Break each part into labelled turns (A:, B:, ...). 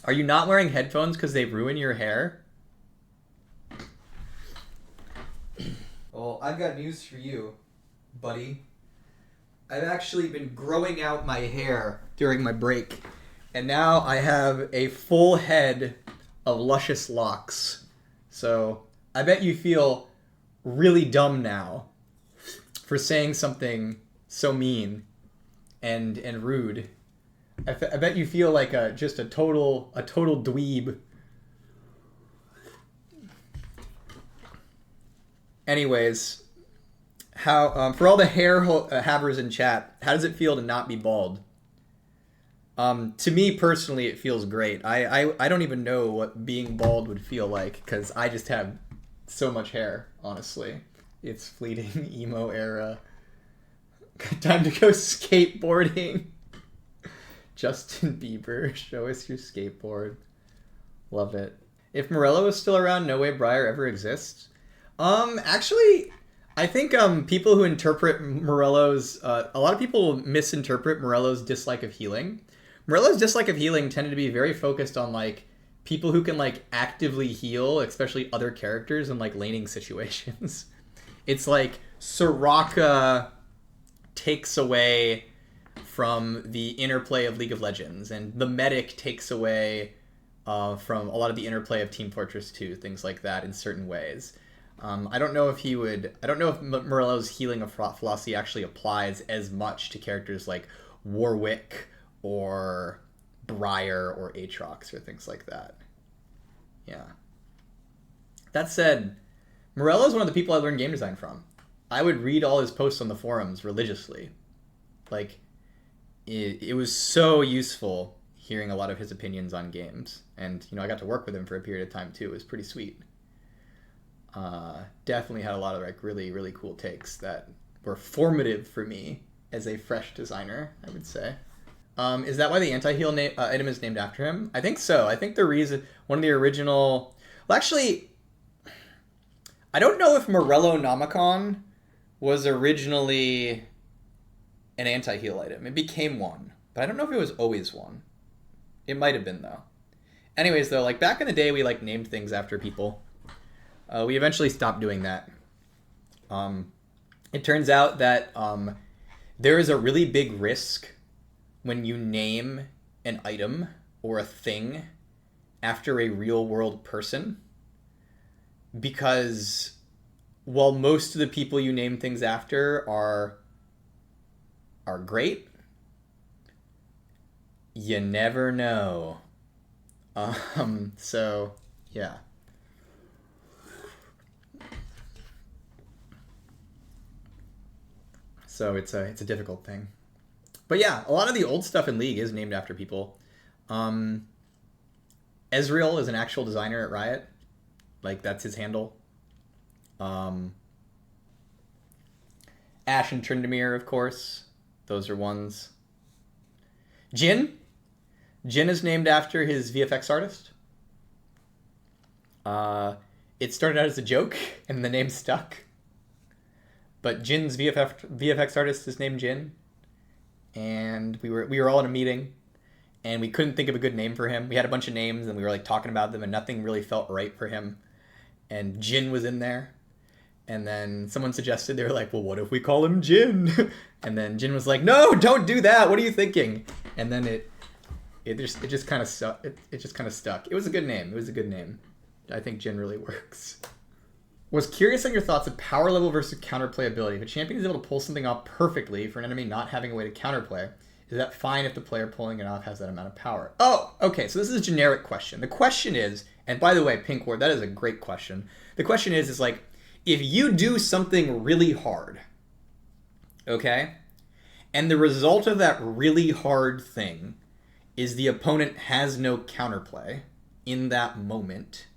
A: Are you not wearing headphones because they ruin your hair? Well, I've got news for you, buddy. I've actually been growing out my hair during my break, and now I have a full head of luscious locks. So I bet you feel really dumb now for saying something so mean and rude. I bet you feel like just a total dweeb. Anyways, how for all the hair havers in chat, how does it feel to not be bald? To me personally, it feels great. I don't even know what being bald would feel like because I just have so much hair. Honestly, it's fleeting emo era. Time to go skateboarding. Justin Bieber, show us your skateboard. Love it. If Morello is still around, no way Briar ever exists. Actually, I think people who interpret Morello's a lot of people misinterpret Morello's dislike of healing. Morello's dislike of healing tended to be very focused on like people who can like actively heal, especially other characters in like laning situations. It's like Soraka takes away from the interplay of League of Legends, and the medic takes away from a lot of the interplay of Team Fortress 2, things like that in certain ways. I don't know if Morello's healing of philosophy actually applies as much to characters like Warwick or Briar or Aatrox or things like that. Yeah. That said, Morello is one of the people I learned game design from. I would read all his posts on the forums religiously. Like, it was so useful hearing a lot of his opinions on games. And, I got to work with him for a period of time, too. It was pretty sweet. Definitely had a lot of, like, really, really cool takes that were formative for me as a fresh designer, I would say. Is that why the anti-heal item is named after him? I think so. I think the reason... One of the original... Well, actually... I don't know if Morello Nomicon was originally an anti-heal item. It became one, but I don't know if it was always one. It might have been, though. Anyways, though, like back in the day, we like named things after people. We eventually stopped doing that. It turns out that there is a really big risk when you name an item or a thing after a real-world person, because while most of the people you name things after are great, you never know. So yeah. So it's a difficult thing. But yeah, a lot of the old stuff in League is named after people. Ezreal is an actual designer at Riot. Like, that's his handle. Ashe and Tryndamere, of course. Those are ones. Jin. Jin is named after his VFX artist. It started out as a joke, and the name stuck. But Jin's VFX artist is named Jin. And we were all in a meeting, and we couldn't think of a good name for him. We had a bunch of names, and we were like talking about them, and nothing really felt right for him. And Jin was in there. And then someone suggested, they were like, well, what if we call him Jin? And then Jin was like, no, don't do that. What are you thinking? And then it just kind of stuck. It just kind of stuck. It was a good name. I think Jin really works. Was curious on your thoughts of power level versus counterplay ability. If a champion is able to pull something off perfectly for an enemy not having a way to counterplay, is that fine if the player pulling it off has that amount of power? Oh, okay. So this is a generic question. The question is, and by the way, Pink Ward, that is a great question. The question is like, if you do something really hard, okay, and the result of that really hard thing is the opponent has no counterplay in that moment,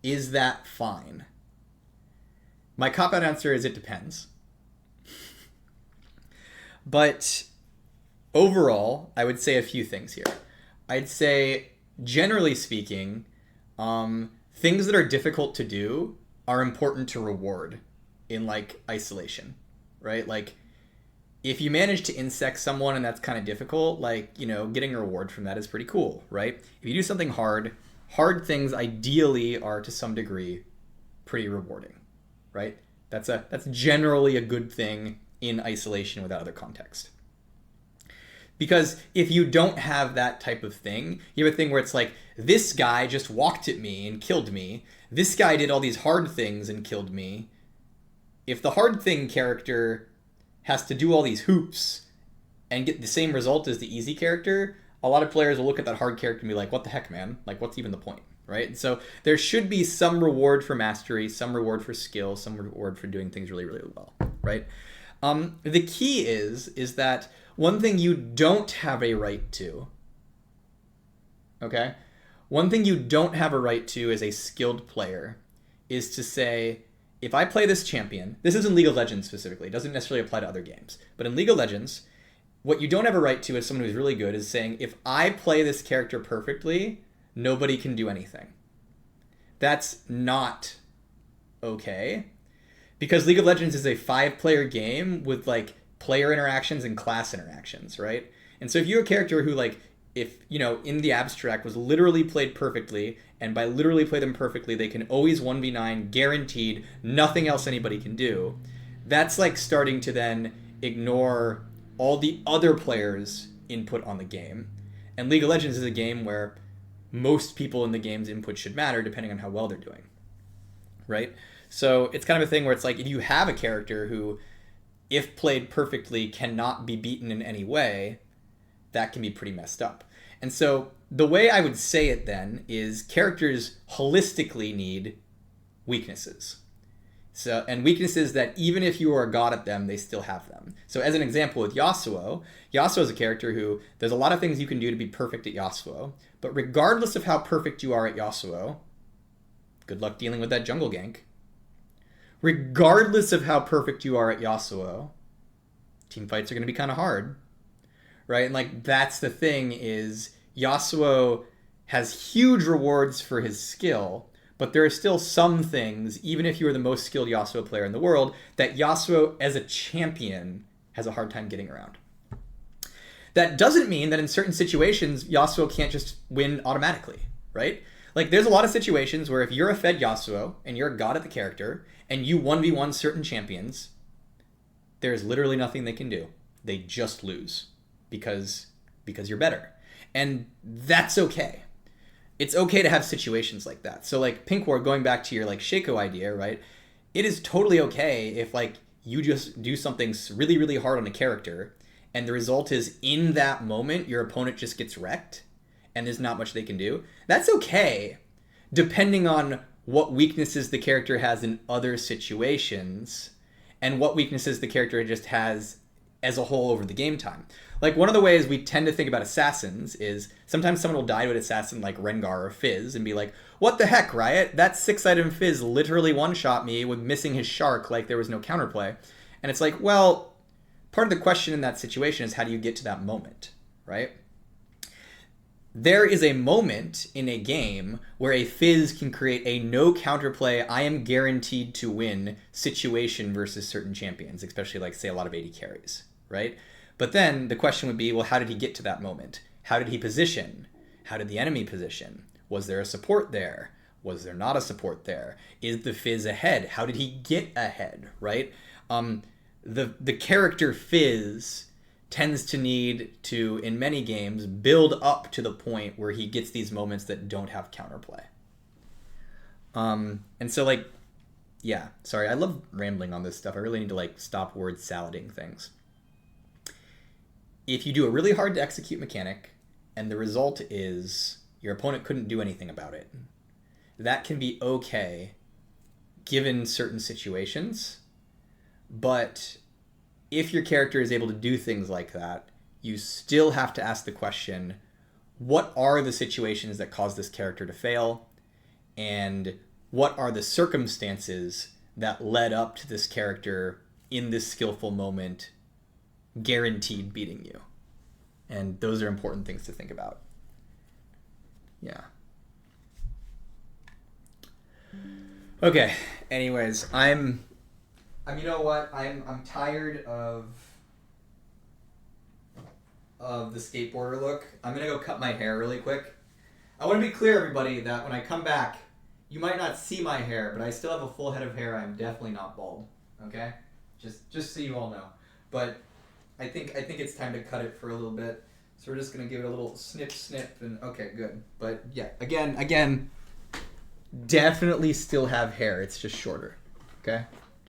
A: is that fine? My cop-out answer is it depends. But overall, I would say a few things here. I'd say, generally speaking, things that are difficult to do are important to reward in, like, isolation, right? Like, if you manage to insect someone and that's kind of difficult, like, you know, getting a reward from that is pretty cool, right? If you do something hard, hard things ideally are to some degree pretty rewarding, right? That's generally a good thing in isolation without other context. Because if you don't have that type of thing, you have a thing where it's like, this guy just walked at me and killed me. This guy did all these hard things and killed me. If the hard thing character has to do all these hoops and get the same result as the easy character, a lot of players will look at that hard character and be like, what the heck, man? Like, what's even the point, right? And so there should be some reward for mastery, some reward for skill, some reward for doing things really, really well, right? The key is that one thing you don't have a right to, okay? One thing you don't have a right to as a skilled player is to say, if I play this champion, this is in League of Legends specifically, it doesn't necessarily apply to other games, but in League of Legends, what you don't have a right to as someone who's really good is saying, if I play this character perfectly, nobody can do anything. That's not okay, because League of Legends is a 5-player game with like player interactions and class interactions, right? And so if you're a character who, like, if, you know, in the abstract was literally played perfectly, and by literally play them perfectly, they can always 1v9, guaranteed, nothing else anybody can do, that's like starting to then ignore all the other players' input on the game. And League of Legends is a game where most people in the game's input should matter depending on how well they're doing, right? So it's kind of a thing where it's like, if you have a character who, if played perfectly, cannot be beaten in any way, that can be pretty messed up. And so the way I would say it then is characters holistically need weaknesses. So, and weaknesses that even if you are a god at them, they still have them. So as an example with Yasuo, Yasuo is a character who, there's a lot of things you can do to be perfect at Yasuo, but regardless of how perfect you are at Yasuo, good luck dealing with that jungle gank. Regardless of how perfect you are at Yasuo, team fights are going to be kind of hard, right? And like, that's the thing, is Yasuo has huge rewards for his skill, but there are still some things, even if you are the most skilled Yasuo player in the world, that Yasuo as a champion has a hard time getting around. That doesn't mean that in certain situations, Yasuo can't just win automatically, right? Like, there's a lot of situations where if you're a fed Yasuo and you're a god at the character and you 1v1 certain champions, there's literally nothing they can do. They just lose because you're better. And that's okay. It's okay to have situations like that. So like Pink Ward, going back to your like Shaco idea, right? It is totally okay if like you just do something really, really hard on a character and the result is in that moment, your opponent just gets wrecked and there's not much they can do. That's okay, depending on what weaknesses the character has in other situations and what weaknesses the character just has as a whole over the game time. Like, one of the ways we tend to think about assassins is sometimes someone will die to an assassin like Rengar or Fizz and be like, what the heck, Riot? That 6-item Fizz literally one-shot me with missing his Shark like there was no counterplay. And it's like, well, part of the question in that situation is how do you get to that moment, right? There is a moment in a game where a Fizz can create a no counterplay, I am guaranteed to win situation versus certain champions, especially like, say, a lot of AD carries, right? But then the question would be, well, how did he get to that moment? How did he position? How did the enemy position? Was there a support there? Was there not a support there? Is the Fizz ahead? How did he get ahead, right? The character Fizz tends to need to, in many games, build up to the point where he gets these moments that don't have counterplay. And so, like, yeah, sorry, I love rambling on this stuff. I really need to, like, stop word salading things. If you do a really hard to execute mechanic, and the result is your opponent couldn't do anything about it, that can be okay given certain situations, but if your character is able to do things like that, you still have to ask the question, what are the situations that cause this character to fail? And what are the circumstances that led up to this character in this skillful moment guaranteed beating you? And those are important things to think about. Yeah. Okay. Anyways, you know what? I'm tired of of the skateboarder look. I'm gonna go cut my hair really quick. I want to be clear, everybody, that when I come back, you might not see my hair, but I still have a full head of hair. I'm definitely not bald. Okay, just so you all know. But I think it's time to cut it for a little bit. So we're just gonna give it a little snip, and okay, good. But yeah, again, definitely still have hair. It's just shorter. Okay.